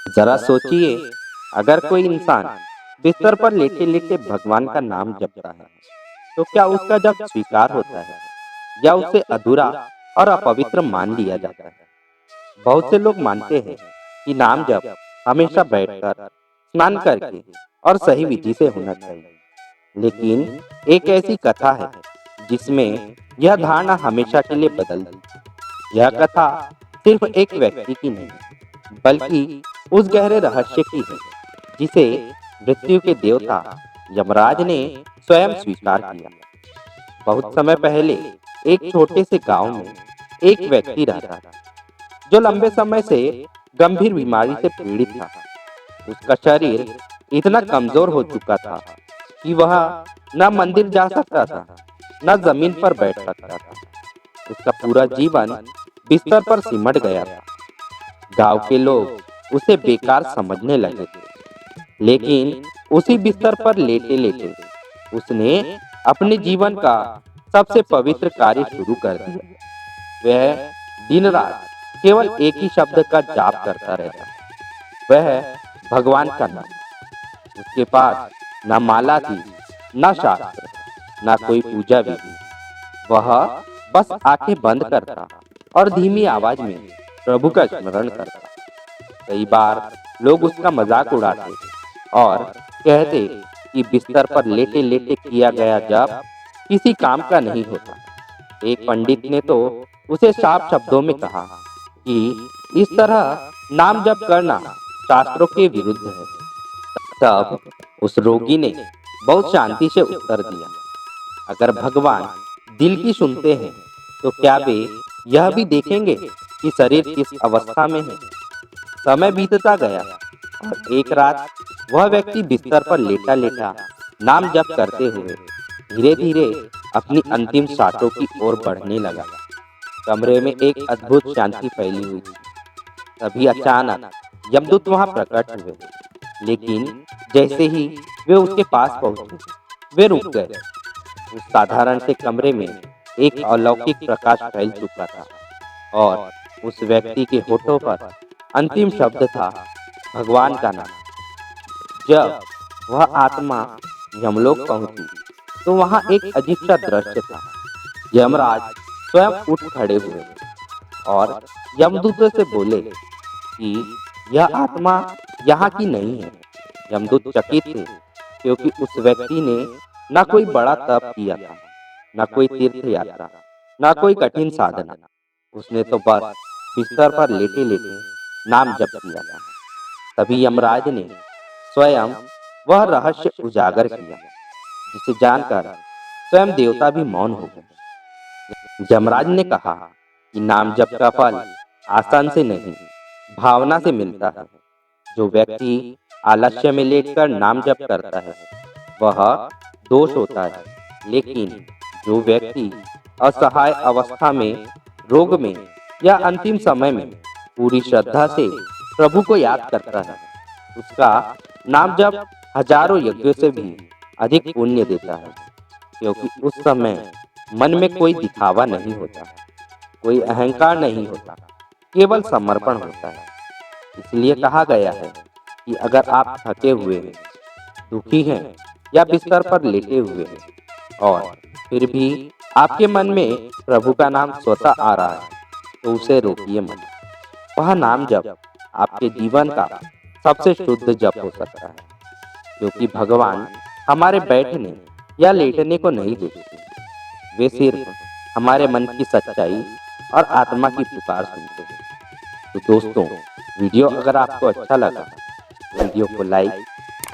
जरा सोचिए, अगर कोई इंसान बिस्तर पर लेटे लेटे भगवान का नाम जपता है, तो क्या उसका जप स्वीकार होता है या उसे अधूरा और अपवित्र मान लिया जाता है? बहुत से लोग मानते हैं कि नाम जप हमेशा बैठकर, स्नान करके और सही विधि से होना चाहिए। लेकिन एक ऐसी कथा है जिसमें यह धारणा हमेशा के लिए बदल दी। यह कथा सिर्फ एक व्यक्ति की नहीं, बल्कि उस गहरे रहस्य की है जिसे मृत्यु के देवता यमराज ने स्वयं स्वीकार किया। बहुत समय पहले एक छोटे से गांव में एक व्यक्ति रहता था जो लंबे समय से गंभीर बीमारी से पीड़ित था। उसका शरीर इतना कमजोर हो चुका था कि वह न मंदिर जा सकता था, न जमीन पर बैठ सकता था। उसका पूरा जीवन बिस्तर पर सिमट गया था। गांव के लोग उसे बेकार समझने लगे थे, लेकिन उसी बिस्तर पर लेटे लेटे उसने अपने जीवन का सबसे पवित्र कार्य शुरू कर दिया। वह दिन रात केवल एक ही शब्द का जाप करता रहता। वह भगवान का नाम। उसके पास न माला थी, न शास्त्र, न कोई पूजा विधि। वह बस आंखें बंद करता और धीमी आवाज में प्रभु का स्मरण करता। कई बार लोग उसका मजाक उड़ाते और कहते कि बिस्तर पर लेटे लेटे किया गया जप किसी काम का नहीं होता। एक पंडित ने तो उसे साफ शब्दों में कहा कि इस तरह नाम जप करना शास्त्रों के विरुद्ध है। तब उस रोगी ने बहुत शांति से उत्तर दिया, अगर भगवान दिल की सुनते हैं तो क्या वे यह भी देखेंगे कि शरीर किस अवस्था में है? समय बीतता गया और एक रात वह व्यक्ति बिस्तर पर लेटा लेटा नाम जप करते हुए धीरे धीरे अपनी अंतिम सांसों की ओर बढ़ने लगा। कमरे में एक अद्भुत शांति फैली हुई थी। तभी अचानक यमदूत वहां प्रकट हुए, लेकिन जैसे ही वे उसके पास पहुंचे, वे रुक गए। उस साधारण से कमरे में एक अलौकिक प्रकाश फैल चुका था और उस व्यक्ति के होठों पर अंतिम शब्द था भगवान का नाम। जब वह आत्मा यमलोक पहुंची तो वहां एक अजीब सा दृश्य था। यमराज स्वयं उठ खड़े हुए और यमदूत से बोले कि यह आत्मा यहाँ की नहीं है। यमदूत चकित थे, क्योंकि उस व्यक्ति ने न कोई बड़ा तप किया था, न कोई तीर्थ यात्रा, न कोई कठिन साधना। उसने तो बस बिस्तर पर लेटे लेटे नाम जप किया था। तभी यमराज ने स्वयं वह रहस्य उजागर किया, जिसे जानकर स्वयं देवता भी मौन हो गए। यमराज ने कहा कि नाम जप का फल आसान से नहीं, भावना से मिलता है। जो व्यक्ति आलस्य में लेटकर नाम जप करता है वह दोष होता है, लेकिन जो व्यक्ति असहाय अवस्था में, रोग में या अंतिम समय में पूरी श्रद्धा से प्रभु को याद करता है, उसका नाम जप हजारों यज्ञों से भी अधिक पुण्य देता है। क्योंकि उस समय मन में कोई दिखावा नहीं होता, कोई अहंकार नहीं होता, केवल समर्पण होता है। इसलिए कहा गया है कि अगर आप थके हुए हैं, दुखी हैं या बिस्तर पर लेटे हुए हैं और फिर भी आपके मन में प्रभु का नाम स्वतः आ रहा है, तो उसे रोकिए मत। वह नाम जप आपके जीवन का सबसे शुद्ध जप हो सकता है, क्योंकि भगवान हमारे बैठने या लेटने को नहीं देखते, वे सिर्फ हमारे मन की सच्चाई और आत्मा की पुकार सुनते हैं। तो दोस्तों, वीडियो अगर आपको अच्छा लगा, वीडियो को लाइक,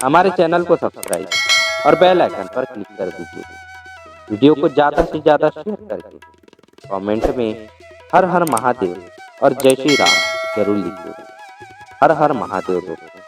हमारे चैनल को सब्सक्राइब और बेल आइकन पर क्लिक कर दीजिए। वीडियो को ज़्यादा से ज़्यादा शेयर करके कमेंट में हर हर महादेव और जय श्री राम जरूर लिखिए। हर हर महादेव दोस्तों।